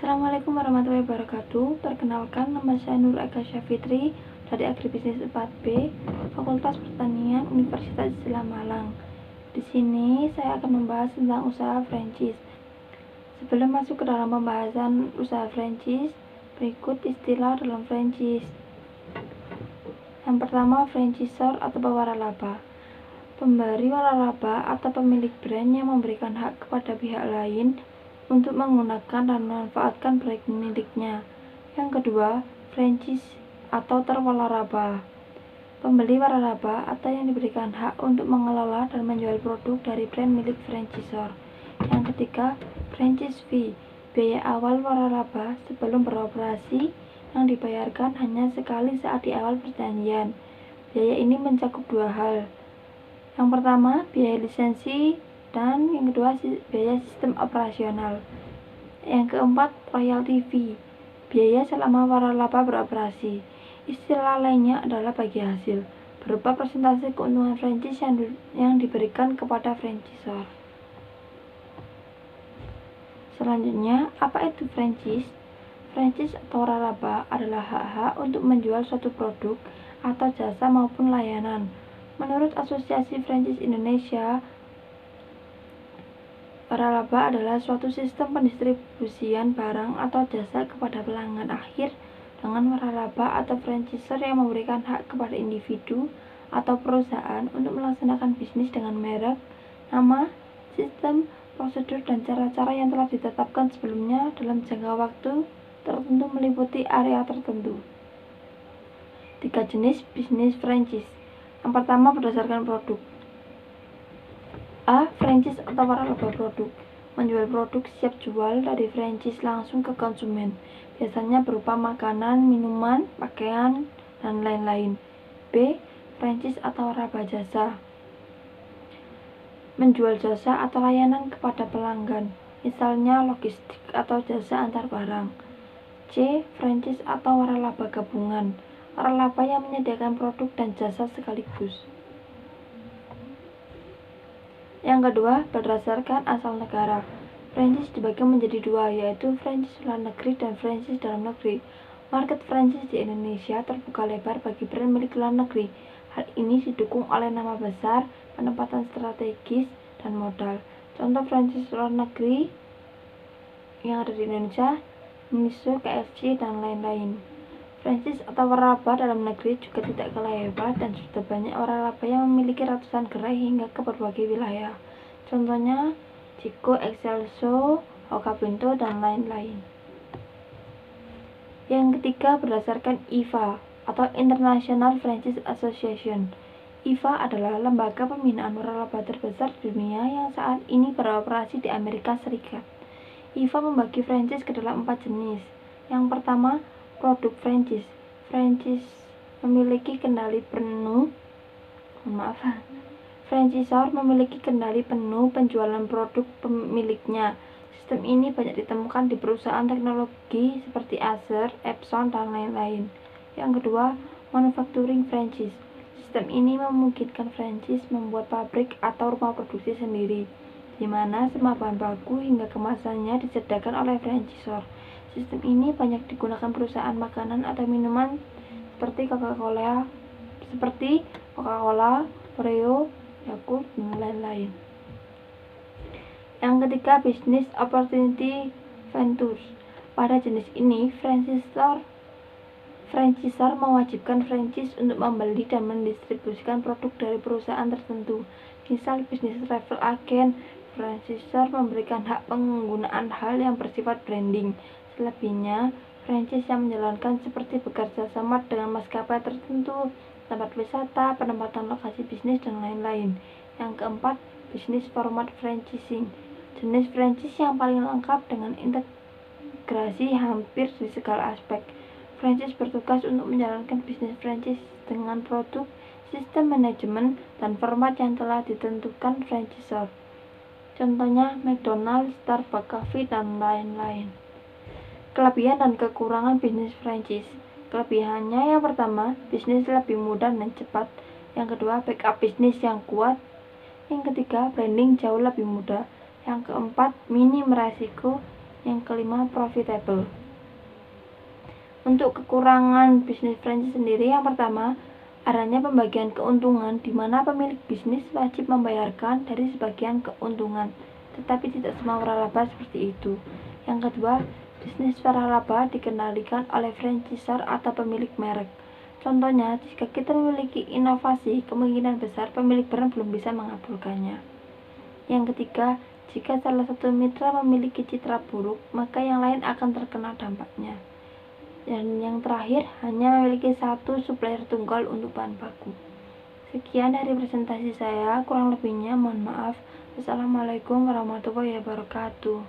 Assalamualaikum warahmatullahi wabarakatuh. Perkenalkan, nama saya Nur Eka Syafitri dari Agribisnis 4B, Fakultas Pertanian Universitas Islam Malang. Di sini saya akan membahas tentang usaha franchise. Sebelum masuk ke dalam pembahasan usaha franchise, berikut istilah dalam franchise. Yang pertama, franchisor atau pewaralaba. Pemberi waralaba atau pemilik brand yang memberikan hak kepada pihak lain untuk menggunakan dan memanfaatkan proyek miliknya. Yang kedua, franchise atau terwaralaba. Pembeli waralaba atau yang diberikan hak untuk mengelola dan menjual produk dari brand milik franchisor. Yang ketiga, franchise fee, biaya awal waralaba sebelum beroperasi yang dibayarkan hanya sekali saat di awal perjanjian. Biaya ini mencakup dua hal. Yang pertama, biaya lisensi, dan yang kedua, biaya sistem operasional. Yang keempat, royalty fee, biaya selama waralaba beroperasi. Istilah lainnya adalah bagi hasil, berupa persentase keuntungan franchise yang diberikan kepada franchisor. Selanjutnya, apa itu franchise? Franchise atau waralaba adalah hak-hak untuk menjual suatu produk atau jasa maupun layanan. Menurut Asosiasi Franchise Indonesia, waralaba adalah suatu sistem pendistribusian barang atau jasa kepada pelanggan akhir dengan waralaba atau franchisor yang memberikan hak kepada individu atau perusahaan untuk melaksanakan bisnis dengan merek, nama, sistem, prosedur, dan cara-cara yang telah ditetapkan sebelumnya dalam jangka waktu tertentu meliputi area tertentu. 3 jenis bisnis franchise. Yang pertama, berdasarkan produk. A. Franchise atau waralaba produk, menjual produk siap jual dari franchise langsung ke konsumen, biasanya berupa makanan, minuman, pakaian, dan lain-lain. B. Franchise atau waralaba jasa, menjual jasa atau layanan kepada pelanggan, misalnya logistik atau jasa antar barang. C. Franchise atau waralaba gabungan, waralaba yang menyediakan produk dan jasa sekaligus. Yang kedua, berdasarkan asal negara. Franchise dibagi menjadi dua, yaitu franchise luar negeri dan franchise dalam negeri. Market franchise di Indonesia terbuka lebar bagi brand milik luar negeri. Hal ini didukung oleh nama besar, penempatan strategis, dan modal. Contoh franchise luar negeri yang ada di Indonesia, Miniso, KFC, dan lain-lain. Franchise atau waralaba dalam negeri juga tidak kalah hebat dan sudah banyak waralaba yang memiliki ratusan gerai hingga ke berbagai wilayah. Contohnya Ciko, Excelso, Hoka Bento, dan lain-lain. Yang ketiga, berdasarkan IFA atau International Franchise Association. IFA adalah lembaga pembinaan waralaba terbesar di dunia yang saat ini beroperasi di Amerika Serikat. IFA membagi franchise ke dalam 4 jenis. Yang pertama, produk franchise. Franchise memiliki kendali penuh. Franchisor memiliki kendali penuh penjualan produk pemiliknya. Sistem ini banyak ditemukan di perusahaan teknologi seperti Acer, Epson, dan lain-lain. Yang kedua, manufacturing franchise. Sistem ini memungkinkan franchise membuat pabrik atau rumah produksi sendiri, di mana semua bahan baku hingga kemasannya disediakan oleh franchisor. Sistem ini banyak digunakan perusahaan makanan atau minuman seperti Coca-Cola, Oreo, Yakult, dan lain-lain. Yang ketiga, business opportunity ventures. Pada jenis ini, franchisor mewajibkan franchise untuk membeli dan mendistribusikan produk dari perusahaan tertentu. Misal bisnis travel agent, franchisor memberikan hak penggunaan hal yang bersifat branding. Selebihnya, franchise yang menjalankan seperti bekerja sama dengan maskapai tertentu, tempat wisata, penempatan lokasi bisnis, dan lain-lain. Yang keempat, bisnis format franchising. Jenis franchise yang paling lengkap dengan integrasi hampir di segala aspek. Franchise bertugas untuk menjalankan bisnis franchise dengan produk, sistem manajemen, dan format yang telah ditentukan franchisor. Contohnya McDonald's, Starbucks Coffee, dan lain-lain. Kelebihan dan kekurangan bisnis franchise. Kelebihannya yang pertama, bisnis lebih mudah dan cepat. Yang kedua, backup bisnis yang kuat. Yang ketiga, branding jauh lebih mudah. Yang keempat, minim resiko. Yang kelima, profitable. Untuk kekurangan bisnis franchise sendiri, yang pertama, adanya pembagian keuntungan di mana pemilik bisnis wajib membayarkan dari sebagian keuntungan, tetapi tidak semua waralaba seperti itu. Yang kedua, bisnis waralaba dikendalikan oleh franchisor atau pemilik merek. Contohnya, jika kita memiliki inovasi, kemungkinan besar pemilik brand belum bisa mengabulkannya. Yang ketiga, jika salah satu mitra memiliki citra buruk, maka yang lain akan terkena dampaknya. Dan yang terakhir, hanya memiliki satu supplier tunggal untuk bahan baku. Sekian dari presentasi saya, kurang lebihnya mohon maaf. Wassalamualaikum warahmatullahi wabarakatuh.